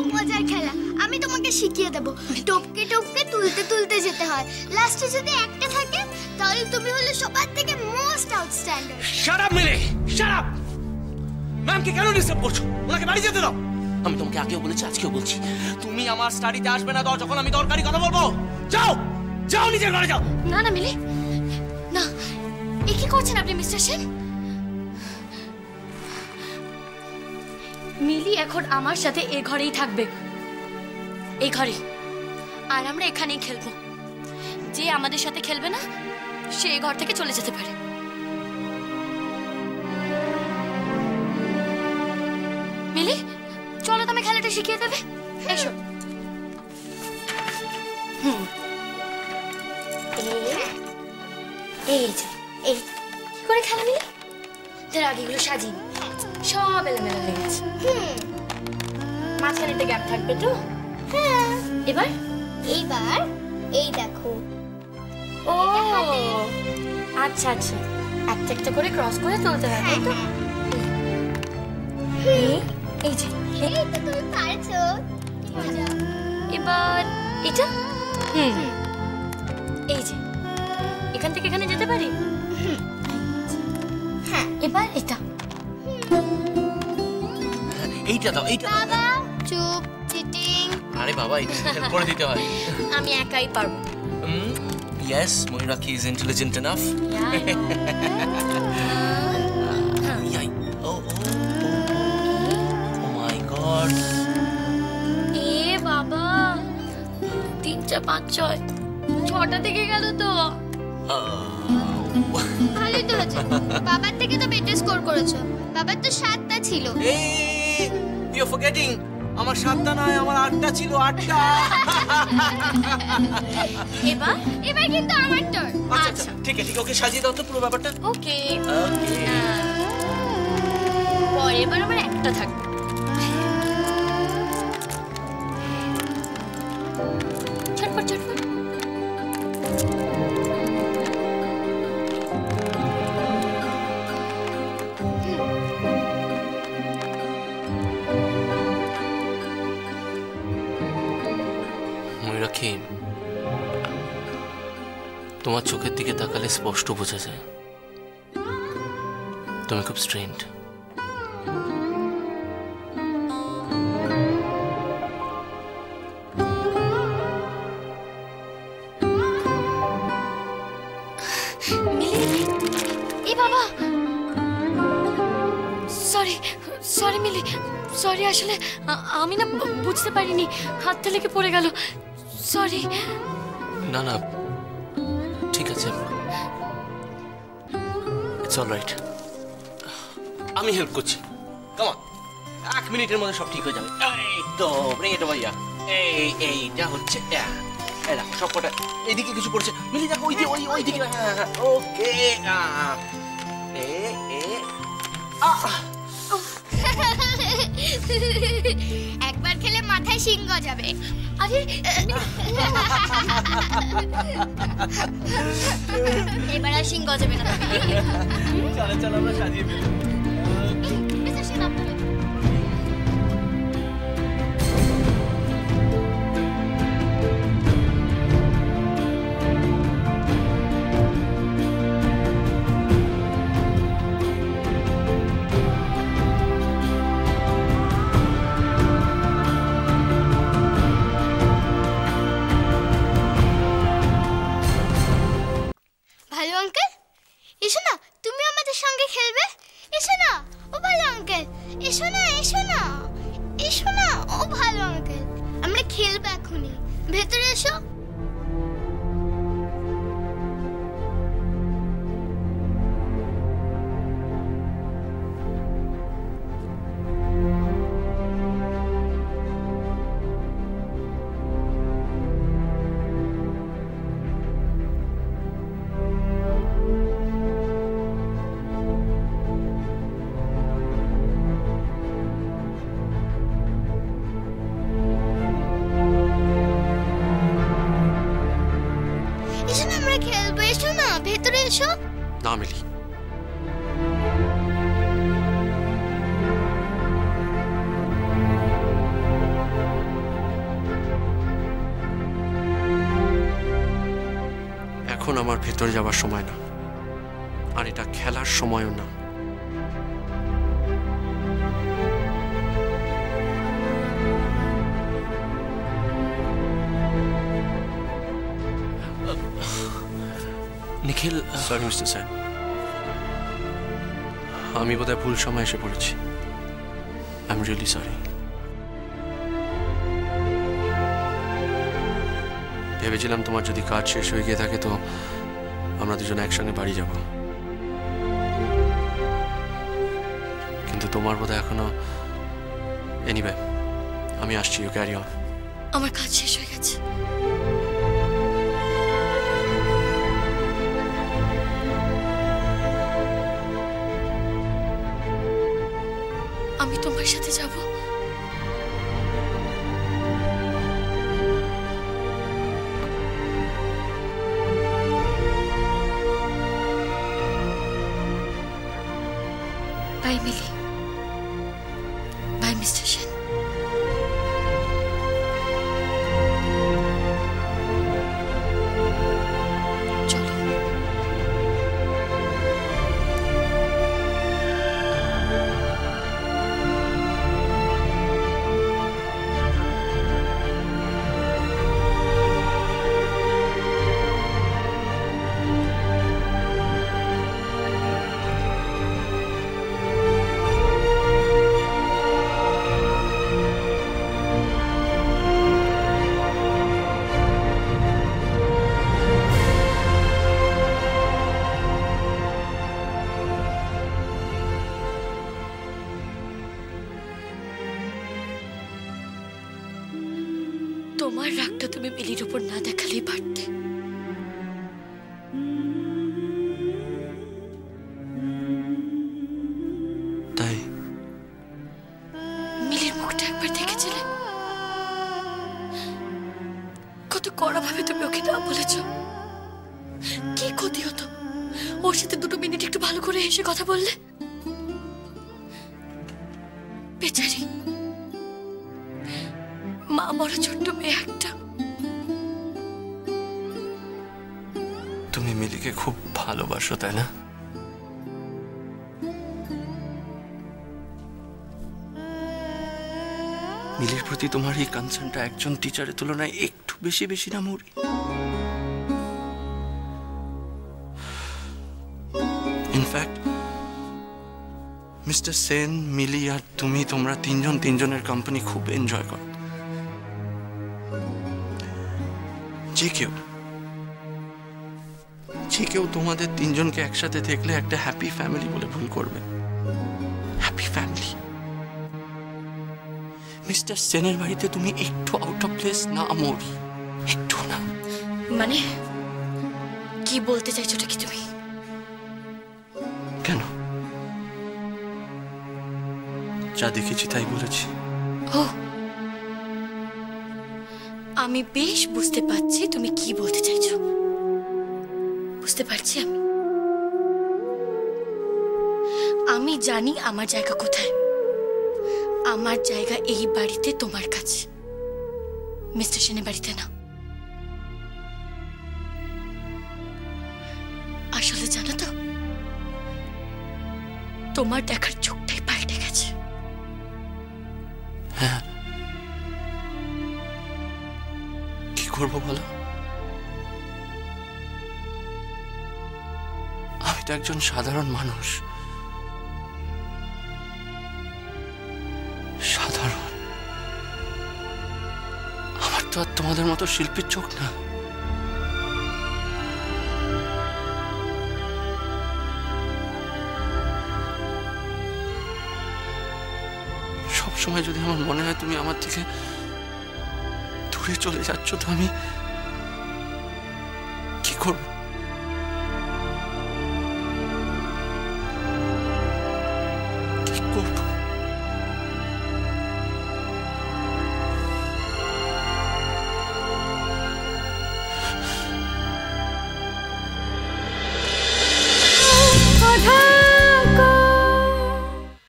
খুব মজার খেলা, আমি তোমাকে শিখিয়ে দেবো। টপকে টপকে তুলতে তুলতে যেতে হয়, লাস্টে যদি একটা থাকে তাহলে তুমি হলে সবার থেকে মোস্ট আউটস্ট্যান্ডার্ড। শাট আপ মিলি, শাট আপ। ম্যামকে কেন ডিস্টার্ব করছো? ওনাকে বাড়ি যেতে দাও। আমি তোমাকে আগেও বলেছি, আজকেও বলছি, তুমি আমার স্টাডিতে আসবে না দাও যখন আমি দরকারি কথা বলবো। যাও যাও, নিজের ঘরে যাও। না না মিলি, না, এ কি করছেন আপনি মিস্টার সেন? মিলি এখন আমার সাথে এই ঘরেই থাকবে, এই ঘরে, আর আমরা এখানেই খেলবো। যে আমাদের সাথে খেলবে না সে এই ঘর থেকে চলে যেতে পারে। মিলি, চলো তুমি খেলাটা শিখিয়ে দেবে। এসো। এই যে, এই কি করে খেলা মিলি? তার আগে এগুলো সাজিয়ে সব এলোমেলো হয়ে গেছে। মাঝখানে একটা গ্যাপ থাকবে তো? হ্যাঁ। এবার এইবার এই দেখো। ও আচ্ছা আচ্ছা, একটা একটা করে ক্রস করে তুলতে হবে তাই তো? এই যে, এই তো তুমি পারছো। মজা। এবার এটা, এই যে, এখান থেকে এখানে যেতে পারি। হ্যাঁ, এবার এটা, এইটা দাও, এইটা দাও। বাবা চুপ, চিটিং। আরে বাবা, একটু হেল্প করে দিতে হয়। আমি একাই পারবো। Yes, Moiraki is intelligent enough. Oh my God. এ বাবা, 3 4 5 6 6টা থেকে গেল তো। ভালোই তো হচ্ছে, বাবার থেকে তো বেটার স্কোর করেছো। বাবার তো 7টা ছিল। Hey, you're forgetting. আমার 7টা নয়, আমার 8টা ছিল, 8টা। এবার কিন্তু আমার টার্ন। আচ্ছা ঠিক আছে, ওকে সাজিয়ে দাও তো পুরো ব্যাপারটা। ওকে। ওকে। এবার আমার একটা থাকবে। চটপট চটপট। ময়ূরাক্ষী, তোমার চোখের দিকে তাকালে স্পষ্ট বোঝা যায় তুমি খুব স্ট্রেইনড। এ বাবা, সরি সরি মিলি, সরি, আসলে আমি না বুঝতে পারিনি, হাতটা লেগে পড়ে গেল, সরি। না না, ঠিক আছে, ইটস অলরাইট, আমি হেল্প করছি। কাম অন, 1 মিনিটের মধ্যে সব ঠিক হয়ে যাবে। এই তো ব্রিং ইট ওভার হিয়ার। এইটা হচ্ছে, এই দেখো সব কটা এইদিকে কিছু পড়ছে। মিলি দেখো, ওই দিকে। হ্যাঁ, ওকে। একবার খেলে মাথায় শিং গজাবে। আরে এবার আর শিং গজাবে না। চলো চলো, আমরা সাজিয়ে ফেলি। ভালো আঙ্কেল, এসো না, তুমি আমাদের সঙ্গে খেলবে। এসো না, ও ভালো আঙ্কেল, এসো না, এসো না, এসো না, ও ভালো আঙ্কেল, আমরা খেলবো এখনই, ভেতরে এসো। না মিলি, এখন আমার ভেতরে যাওয়ার সময় না, আর এটা খেলার সময়ও না। নিখিল, সরি মিস্টার সেন, আমি বোধহয় ভুল সময় এসে পড়েছি। I am really sorry. ভেবেছিলাম তোমার যদি কাজ শেষ হয়ে গিয়ে থাকে তো আমরা দুজনে একসঙ্গে বাড়ি যাব, কিন্তু তোমার বোধহয় এখনো। এনিওয়ে, আমি আসছি, ইউ ক্যারি অন। আমার কাজ শেষ হয়ে গেছে। আমি তোমার সাথে যাব। Bye Mili, bye mister Sen. চলো। তোমার রাগটা তুমি মিলির উপর না দেখালেই পারতে। তাই মিলির মুখটা একবার দেখেছিলে? কত কড়া ভাবে তুমি ওকে না বলেছ। কি ক্ষতি হতো ওর সাথে 2 মিনিট একটু ভালো করে হেসে কথা বললে? বেচারি মা মরা ছোট্ট মেয়ে একটা। তুমি মিলিকে খুব ভালোবাসো, তাই না? মিলির প্রতি তোমার এই কনসার্নটা একজন টিচারের তুলনায় একটু বেশি বেশি না মৌরি? ইনফ্যাক্ট মিস্টার সেন, মিলি আর তুমি, তোমরা তিনজনের কোম্পানি খুব এনজয় করো। যে কেউ তোমাদের 3জনকে একসাথে দেখলে একটা হ্যাপি ফ্যামিলি বলে ভুল করবে। Happy family. মিস্টার সেনের বাড়িতে তুমি একটু আউট অফ প্লেস না মৌরি? একটু না? মানে কি বলতে চাইছো কি তুমি? কেন? যা দেখেছি তাই বলেছি। ও, আমি বেশ বুঝতে পারছি তুমি কি বলতে চাইছো। বুঝতে পারছি আমি জানি আমার জায়গা কোথায়। আমার জায়গা এই বাড়িতে, তোমার কাছে, মিস্টার সেনের বাড়িতে না। আসলে জানো তো, তোমার দেখার চোখটাই পাল্টে গেছে। হ্যাঁ, কি করবো বলো? আমি তো একজন সাধারণ মানুষ। সাধারণ। আমার তো আর তোমাদের মতো শিল্পীর চোখ না। সবসময় যদি আমার মনে হয় তুমি আমার থেকে দূরে চলে যাচ্ছ, তো আমি কি করবো?